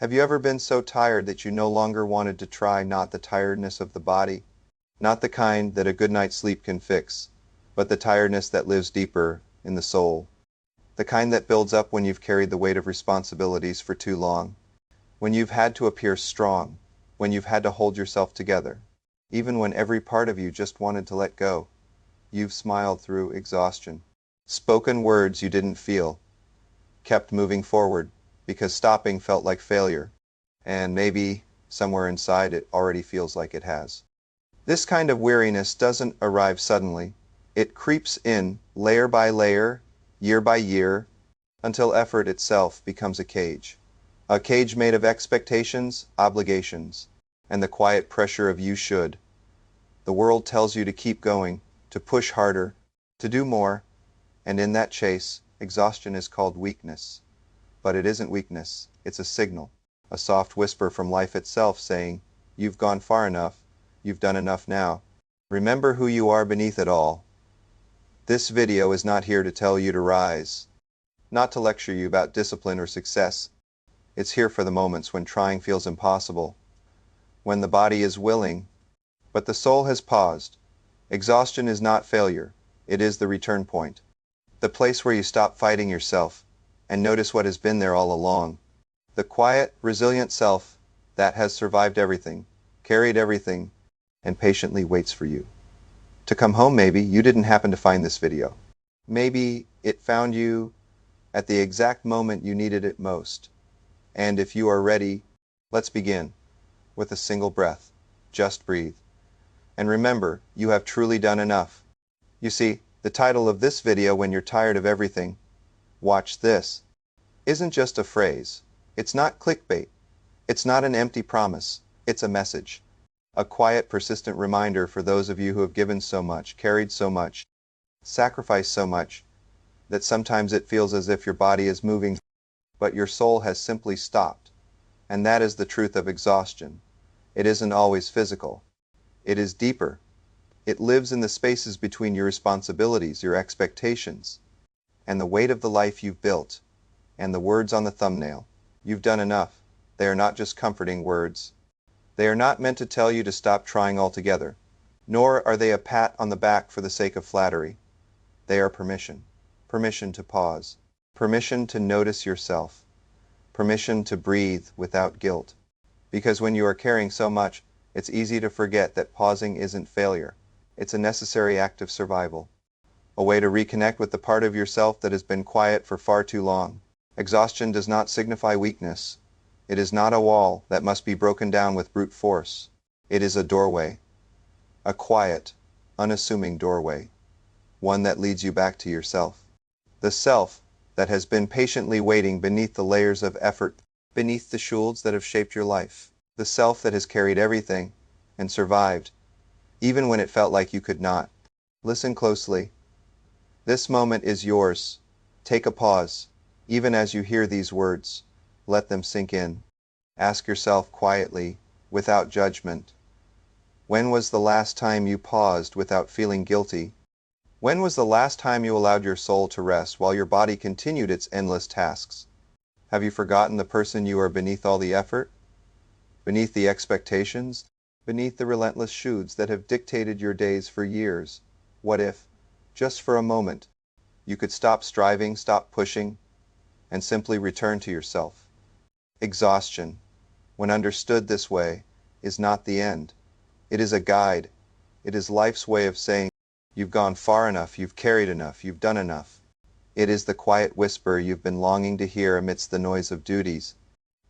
Have you ever been so tired that you no longer wanted to try? Not the tiredness of the body, not the kind that a good night's sleep can fix, but the tiredness that lives deeper in the soul, the kind that builds up when you've carried the weight of responsibilities for too long, when you've had to appear strong, when you've had to hold yourself together, even when every part of you just wanted to let go. You've smiled through exhaustion, spoken words you didn't feel, kept moving forward because stopping felt like failure, and maybe somewhere inside it already feels like it has. This kind of weariness doesn't arrive suddenly. It creeps in layer by layer, year by year, until effort itself becomes a cage made of expectations, obligations, and the quiet pressure of you should. The world tells you to keep going, to push harder, to do more, and in that chase, exhaustion is called weakness. But it isn't weakness, it's a signal, a soft whisper from life itself saying, you've gone far enough, you've done enough now. Remember who you are beneath it all. This video is not here to tell you to rise, not to lecture you about discipline or success. It's here for the moments when trying feels impossible, when the body is willing, but the soul has paused. Exhaustion is not failure, it is the return point, the place where you stop fighting yourself and notice what has been there all along. The quiet, resilient self that has survived everything, carried everything, and patiently waits for you to come home. Maybe you didn't happen to find this video. Maybe it found you at the exact moment you needed it most. And if you are ready, let's begin with a single breath. Just breathe. And remember, you have truly done enough. You see, the title of this video, When You're Tired of Everything, Watch This, isn't just a phrase. It's not clickbait. It's not an empty promise. It's a message. A quiet, persistent reminder for those of you who have given so much, carried so much, sacrificed so much, that sometimes it feels as if your body is moving, but your soul has simply stopped. And that is the truth of exhaustion. It isn't always physical. It is deeper. It lives in the spaces between your responsibilities, your expectations, and the weight of the life you've built, and the words on the thumbnail. You've done enough. They are not just comforting words. They are not meant to tell you to stop trying altogether, nor are they a pat on the back for the sake of flattery. They are permission. Permission to pause. Permission to notice yourself. Permission to breathe without guilt. Because when you are carrying so much, it's easy to forget that pausing isn't failure. It's a necessary act of survival. A way to reconnect with the part of yourself that has been quiet for far too long. Exhaustion does not signify weakness. It is not a wall that must be broken down with brute force. It is a doorway. A quiet, unassuming doorway. One that leads you back to yourself. The self that has been patiently waiting beneath the layers of effort, beneath the shields that have shaped your life. The self that has carried everything and survived, even when it felt like you could not. Listen closely. This moment is yours. Take a pause. Even as you hear these words, let them sink in. Ask yourself quietly, without judgment, when was the last time you paused without feeling guilty? When was the last time you allowed your soul to rest while your body continued its endless tasks? Have you forgotten the person you are beneath all the effort? Beneath the expectations? Beneath the relentless shoes that have dictated your days for years? What if, just for a moment, you could stop striving, stop pushing, and simply return to yourself? Exhaustion, when understood this way, is not the end. It is a guide. It is life's way of saying, you've gone far enough, you've carried enough, you've done enough. It is the quiet whisper you've been longing to hear amidst the noise of duties,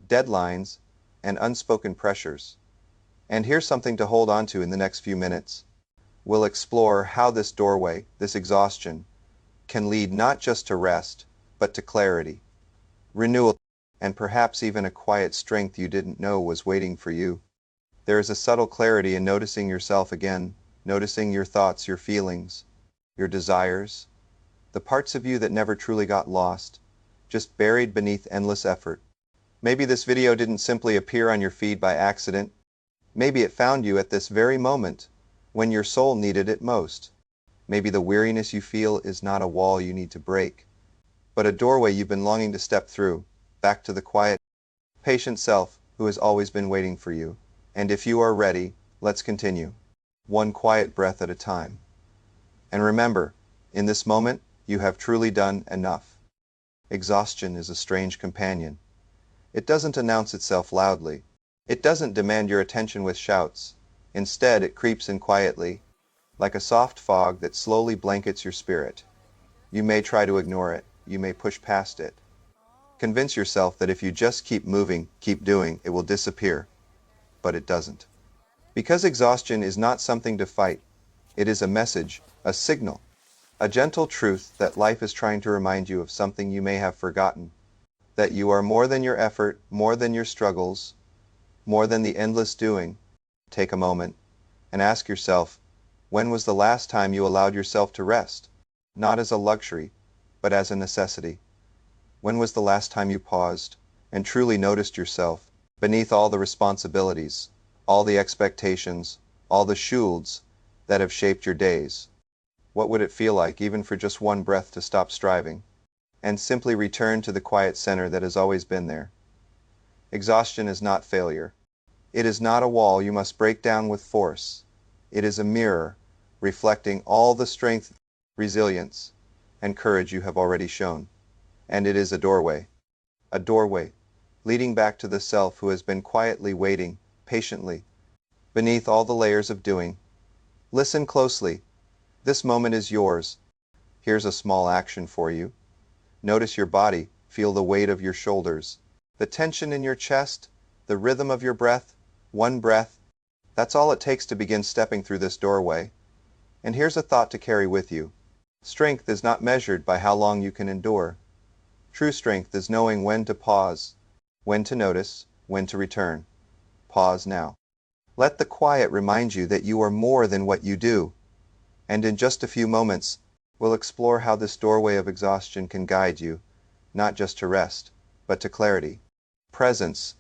deadlines, and unspoken pressures. And here's something to hold on to in the next few minutes. We'll explore how this doorway, this exhaustion, can lead not just to rest, but to clarity, renewal, and perhaps even a quiet strength you didn't know was waiting for you. There is a subtle clarity in noticing yourself again, noticing your thoughts, your feelings, your desires, the parts of you that never truly got lost, just buried beneath endless effort. Maybe this video didn't simply appear on your feed by accident. Maybe it found you at this very moment, when your soul needed it most. Maybe the weariness you feel is not a wall you need to break, but a doorway you've been longing to step through, back to the quiet, patient self who has always been waiting for you. And if you are ready, let's continue. One quiet breath at a time. And remember, in this moment, you have truly done enough. Exhaustion is a strange companion. It doesn't announce itself loudly. It doesn't demand your attention with shouts. Instead, it creeps in quietly, like a soft fog that slowly blankets your spirit. You may try to ignore it. You may push past it. Convince yourself that if you just keep moving, keep doing, it will disappear. But it doesn't. Because exhaustion is not something to fight. It is a message, a signal, a gentle truth that life is trying to remind you of something you may have forgotten. That you are more than your effort, more than your struggles, more than the endless doing. Take a moment and ask yourself, when was the last time you allowed yourself to rest? Not as a luxury, but as a necessity. When was the last time you paused and truly noticed yourself beneath all the responsibilities, all the expectations, all the shoulds that have shaped your days? What would it feel like even for just one breath to stop striving and simply return to the quiet center that has always been there? Exhaustion is not failure. It is not a wall you must break down with force. It is a mirror reflecting all the strength, resilience, and courage you have already shown. And it is a doorway leading back to the self who has been quietly waiting, patiently, beneath all the layers of doing. Listen closely. This moment is yours. Here's a small action for you. Notice your body, feel the weight of your shoulders, the tension in your chest, the rhythm of your breath. One breath. That's all it takes to begin stepping through this doorway. And here's a thought to carry with you. Strength is not measured by how long you can endure. True strength is knowing when to pause, when to notice, when to return. Pause now. Let the quiet remind you that you are more than what you do. And in just a few moments, we'll explore how this doorway of exhaustion can guide you, not just to rest, but to clarity, presence,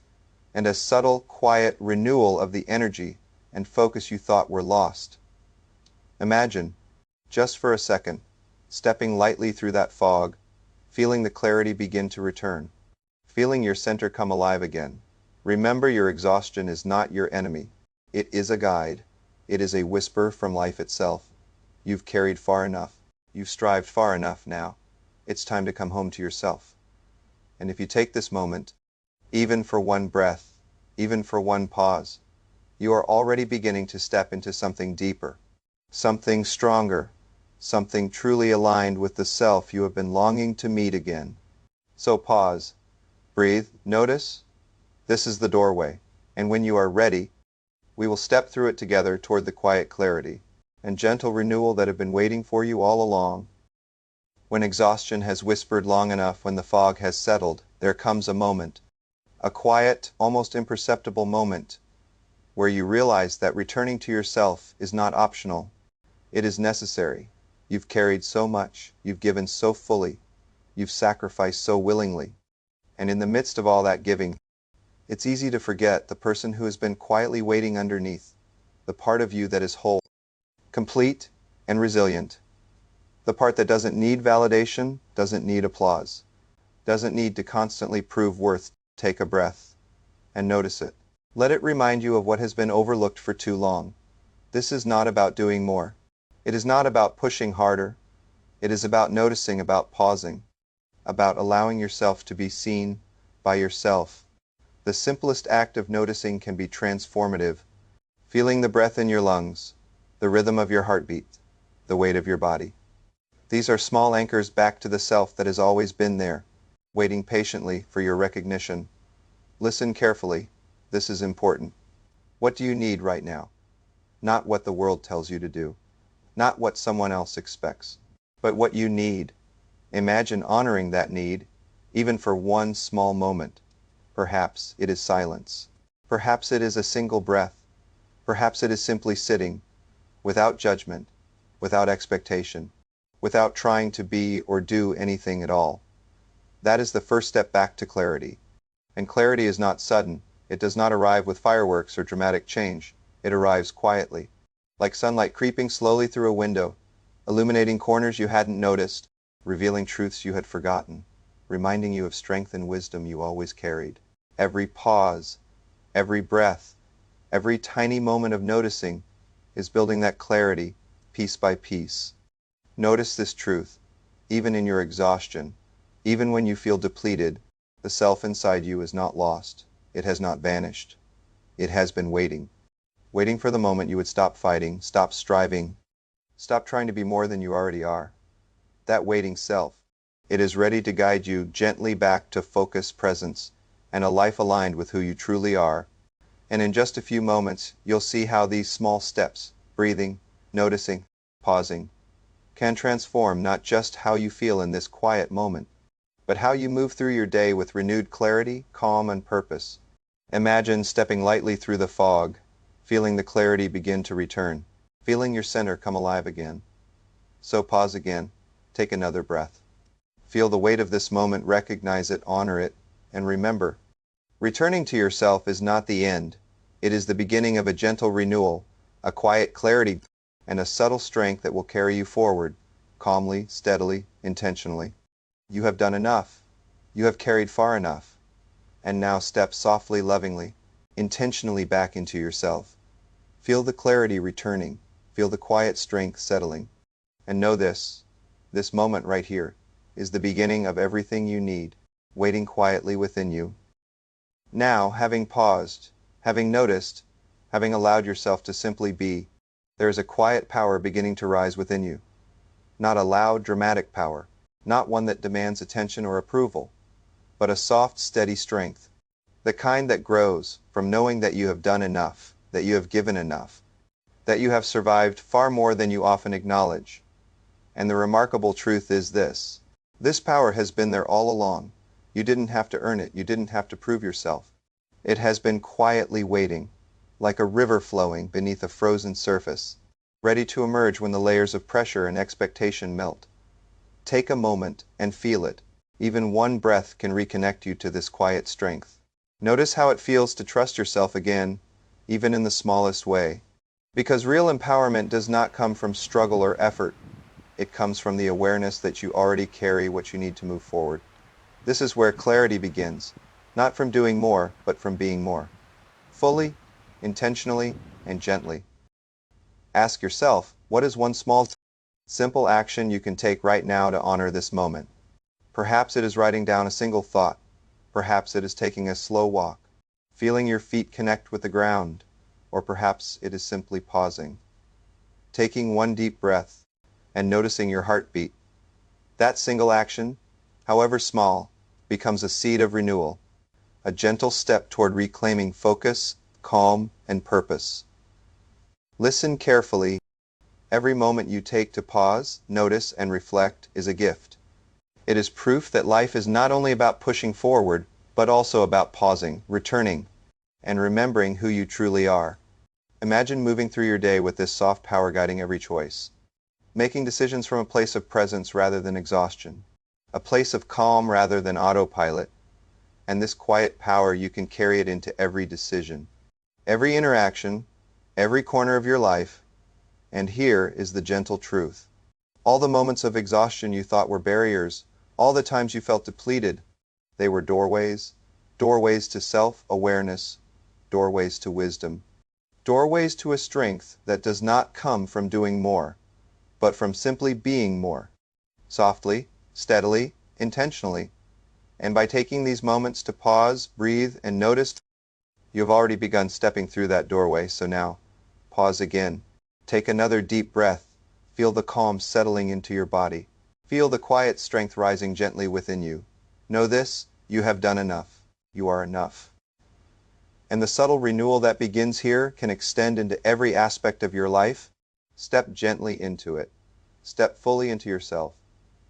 and a subtle, quiet renewal of the energy and focus you thought were lost. Imagine, just for a second, stepping lightly through that fog, feeling the clarity begin to return, feeling your center come alive again. Remember, your exhaustion is not your enemy. It is a guide. It is a whisper from life itself. You've carried far enough. You've strived far enough now. It's time to come home to yourself. And if you take this moment, even for one breath, even for one pause, you are already beginning to step into something deeper, something stronger, something truly aligned with the self you have been longing to meet again. So pause, breathe, notice. This is the doorway, and when you are ready, we will step through it together toward the quiet clarity and gentle renewal that have been waiting for you all along. When exhaustion has whispered long enough, when the fog has settled, there comes a moment, a quiet, almost imperceptible moment, where you realize that returning to yourself is not optional. It is necessary. You've carried so much, you've given so fully, you've sacrificed so willingly. And in the midst of all that giving, it's easy to forget the person who has been quietly waiting underneath, the part of you that is whole, complete, and resilient. The part that doesn't need validation, doesn't need applause, doesn't need to constantly prove worth. Take a breath and notice it. Let it remind you of what has been overlooked for too long. This is not about doing more. It is not about pushing harder. It is about noticing, about pausing, about allowing yourself to be seen by yourself. The simplest act of noticing can be transformative. Feeling the breath in your lungs, the rhythm of your heartbeat, the weight of your body. These are small anchors back to the self that has always been there, waiting patiently for your recognition. Listen carefully. This is important. What do you need right now? Not what the world tells you to do, not what someone else expects, but what you need. Imagine honoring that need, even for one small moment. Perhaps it is silence. Perhaps it is a single breath. Perhaps it is simply sitting, without judgment, without expectation, without trying to be or do anything at all. That is the first step back to clarity. And clarity is not sudden. It does not arrive with fireworks or dramatic change. It arrives quietly, like sunlight creeping slowly through a window, illuminating corners you hadn't noticed, revealing truths you had forgotten, reminding you of strength and wisdom you always carried. Every pause, every breath, every tiny moment of noticing is building that clarity piece by piece. Notice this truth, even in your exhaustion, even when you feel depleted, the self inside you is not lost. It has not vanished. It has been waiting. Waiting for the moment you would stop fighting, stop striving, stop trying to be more than you already are. That waiting self, it is ready to guide you gently back to focused presence and a life aligned with who you truly are. And in just a few moments, you'll see how these small steps, breathing, noticing, pausing, can transform not just how you feel in this quiet moment, but how you move through your day with renewed clarity, calm, and purpose. Imagine stepping lightly through the fog, feeling the clarity begin to return, feeling your center come alive again. So pause again, take another breath. Feel the weight of this moment, recognize it, honor it, and remember, returning to yourself is not the end. It is the beginning of a gentle renewal, a quiet clarity, and a subtle strength that will carry you forward, calmly, steadily, intentionally. You have done enough. You have carried far enough. And now step softly, lovingly, intentionally back into yourself. Feel the clarity returning. Feel the quiet strength settling. And know this moment right here is the beginning of everything you need, waiting quietly within you. Now, having paused, having noticed, having allowed yourself to simply be, there is a quiet power beginning to rise within you. Not a loud, dramatic power, not one that demands attention or approval, but a soft, steady strength, the kind that grows from knowing that you have done enough, that you have given enough, that you have survived far more than you often acknowledge. And the remarkable truth is this power has been there all along. You didn't have to earn it. You didn't have to prove yourself. It has been quietly waiting, like a river flowing beneath a frozen surface, ready to emerge when the layers of pressure and expectation melt. Take a moment and feel it. Even one breath can reconnect you to this quiet strength. Notice how it feels to trust yourself again, even in the smallest way. Because real empowerment does not come from struggle or effort. It comes from the awareness that you already carry what you need to move forward. This is where clarity begins, not from doing more, but from being more. Fully, intentionally, and gently. Ask yourself, what is one small, simple action you can take right now to honor this moment? Perhaps it is writing down a single thought. Perhaps it is taking a slow walk, feeling your feet connect with the ground, or perhaps it is simply pausing, taking one deep breath, and noticing your heartbeat. That single action, however small, becomes a seed of renewal, a gentle step toward reclaiming focus, calm, and purpose. Listen carefully. Every moment you take to pause, notice, and reflect is a gift. It is proof that life is not only about pushing forward, but also about pausing, returning, and remembering who you truly are. Imagine moving through your day with this soft power guiding every choice, making decisions from a place of presence rather than exhaustion, a place of calm rather than autopilot, and this quiet power, you can carry it into every decision, every interaction, every corner of your life. And here is the gentle truth. All the moments of exhaustion you thought were barriers, all the times you felt depleted, they were doorways, doorways to self-awareness, doorways to wisdom, doorways to a strength that does not come from doing more, but from simply being more, softly, steadily, intentionally. And by taking these moments to pause, breathe, and notice, you have already begun stepping through that doorway. So now, pause again. Take another deep breath. Feel the calm settling into your body. Feel the quiet strength rising gently within you. Know this, you have done enough. You are enough. And the subtle renewal that begins here can extend into every aspect of your life. Step gently into it. Step fully into yourself.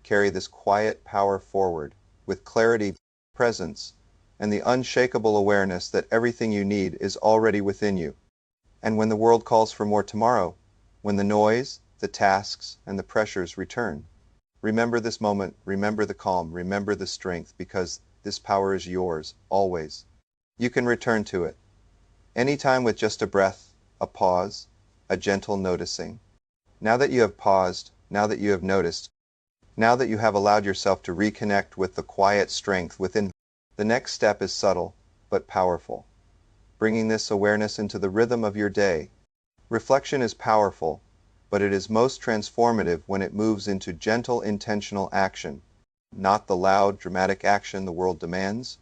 Carry this quiet power forward with clarity, presence, and the unshakable awareness that everything you need is already within you. And when the world calls for more tomorrow, when the noise, the tasks, and the pressures return, remember this moment, remember the calm, remember the strength, because this power is yours, always. You can return to it, anytime with just a breath, a pause, a gentle noticing. Now that you have paused, now that you have noticed, now that you have allowed yourself to reconnect with the quiet strength within, the next step is subtle, but powerful. Bringing this awareness into the rhythm of your day. Reflection is powerful, but it is most transformative when it moves into gentle, intentional action, not the loud, dramatic action the world demands,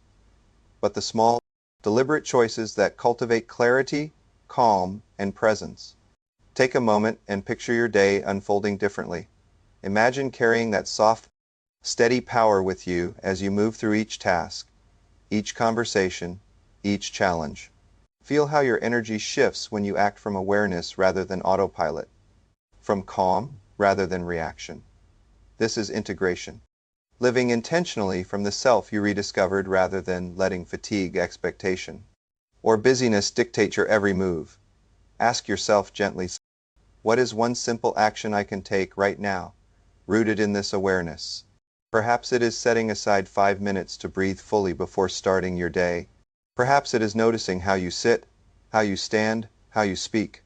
but the small, deliberate choices that cultivate clarity, calm, and presence. Take a moment and picture your day unfolding differently. Imagine carrying that soft, steady power with you as you move through each task, each conversation, each challenge. Feel how your energy shifts when you act from awareness rather than autopilot, from calm rather than reaction. This is integration. Living intentionally from the self you rediscovered rather than letting fatigue, expectation, or busyness dictate your every move. Ask yourself gently, what is one simple action I can take right now, rooted in this awareness? Perhaps it is setting aside 5 minutes to breathe fully before starting your day. Perhaps it is noticing how you sit, how you stand, how you speak.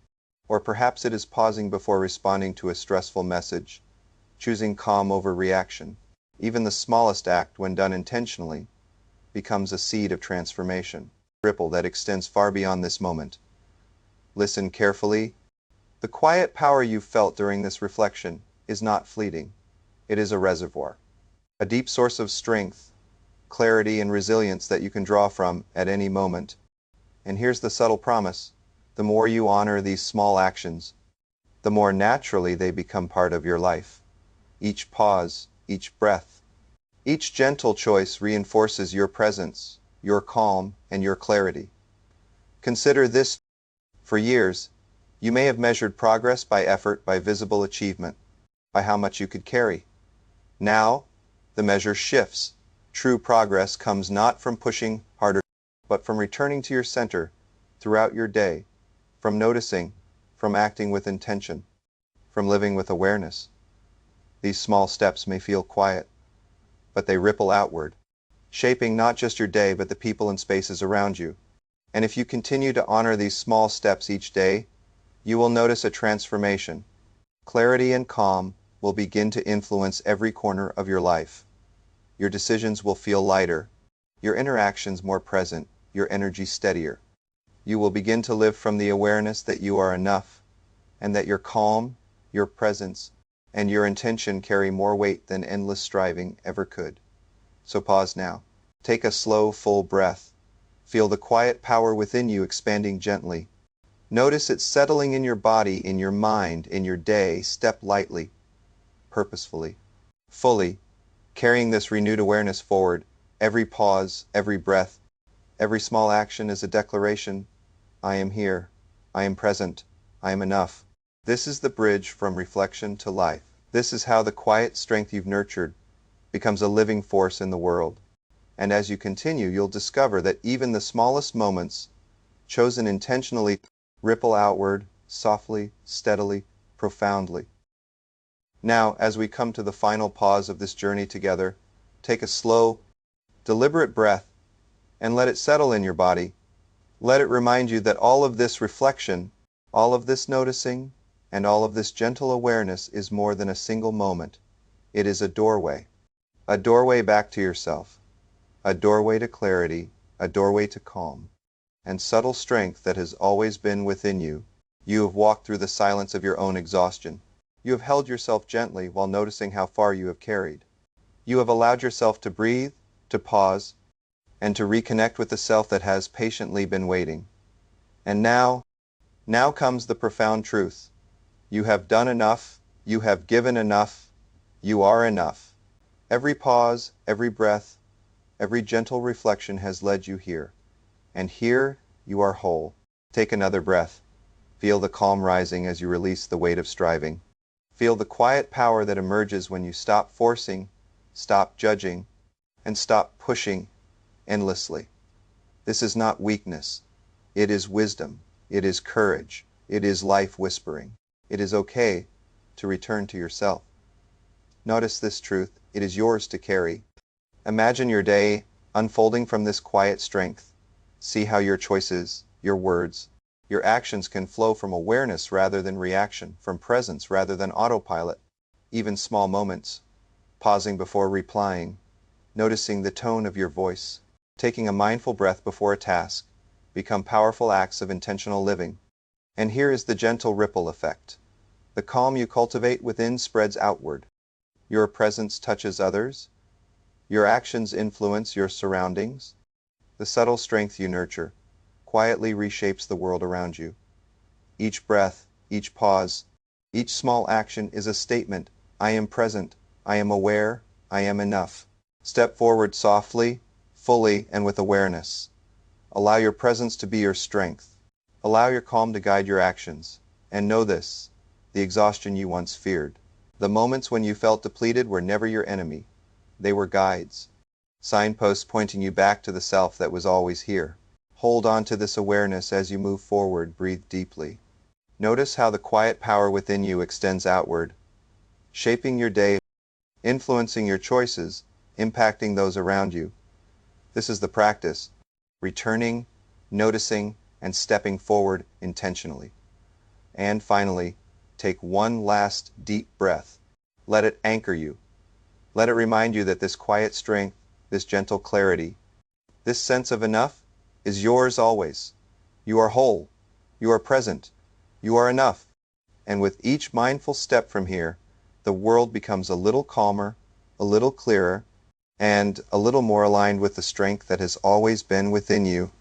Or perhaps it is pausing before responding to a stressful message, choosing calm over reaction. Even the smallest act, when done intentionally, becomes a seed of transformation, a ripple that extends far beyond this moment. Listen carefully. The quiet power you felt during this reflection is not fleeting. It is a reservoir, a deep source of strength, clarity, and resilience that you can draw from at any moment. And here's the subtle promise. The more you honor these small actions, the more naturally they become part of your life. Each pause, each breath, each gentle choice reinforces your presence, your calm, and your clarity. Consider this. For years, you may have measured progress by effort, by visible achievement, by how much you could carry. Now, the measure shifts. True progress comes not from pushing harder, but from returning to your center throughout your day, from noticing, from acting with intention, from living with awareness. These small steps may feel quiet, but they ripple outward, shaping not just your day, but the people and spaces around you. And if you continue to honor these small steps each day, you will notice a transformation. Clarity and calm will begin to influence every corner of your life. Your decisions will feel lighter, your interactions more present, your energy steadier. You will begin to live from the awareness that you are enough, and that your calm, your presence, and your intention carry more weight than endless striving ever could. So pause now. Take a slow, full breath. Feel the quiet power within you expanding gently. Notice it settling in your body, in your mind, in your day. Step lightly, purposefully, fully, carrying this renewed awareness forward. Every pause, every breath, every small action is a declaration. I am here. I am present. I am enough. This is the bridge from reflection to life. This is how the quiet strength you've nurtured becomes a living force in the world. And as you continue, you'll discover that even the smallest moments, chosen intentionally, ripple outward, softly, steadily, profoundly. Now, as we come to the final pause of this journey together, take a slow, deliberate breath and let it settle in your body. Let it remind you that all of this reflection, all of this noticing, and all of this gentle awareness is more than a single moment. It is a doorway back to yourself, a doorway to clarity, a doorway to calm, and subtle strength that has always been within you. You have walked through the silence of your own exhaustion. You have held yourself gently while noticing how far you have carried. You have allowed yourself to breathe, to pause, and to reconnect with the self that has patiently been waiting. And now comes the profound truth. You have done enough, you have given enough, you are enough. Every pause, every breath, every gentle reflection has led you here. And here you are whole. Take another breath. Feel the calm rising as you release the weight of striving. Feel the quiet power that emerges when you stop forcing, stop judging, and stop pushing endlessly. This is not weakness. It is wisdom. It is courage. It is life whispering. It is okay to return to yourself. Notice this truth. It is yours to carry. Imagine your day unfolding from this quiet strength. See how your choices, your words, your actions can flow from awareness rather than reaction, from presence rather than autopilot. Even small moments, pausing before replying, noticing the tone of your voice, taking a mindful breath before a task, become powerful acts of intentional living. And here is the gentle ripple effect. The calm you cultivate within spreads outward. Your presence touches others. Your actions influence your surroundings. The subtle strength you nurture quietly reshapes the world around you. Each breath, each pause, each small action is a statement. I am present. I am aware. I am enough. Step forward softly, fully, and with awareness. Allow your presence to be your strength. Allow your calm to guide your actions. And know this, the exhaustion you once feared. The moments when you felt depleted were never your enemy. They were guides, signposts pointing you back to the self that was always here. Hold on to this awareness as you move forward. Breathe deeply. Notice how the quiet power within you extends outward, shaping your day, influencing your choices, impacting those around you. This is the practice, returning, noticing, and stepping forward intentionally. And finally, take one last deep breath. Let it anchor you. Let it remind you that this quiet strength, this gentle clarity, this sense of enough is yours always. You are whole. You are present. You are enough. And with each mindful step from here, the world becomes a little calmer, a little clearer, and a little more aligned with the strength that has always been within you.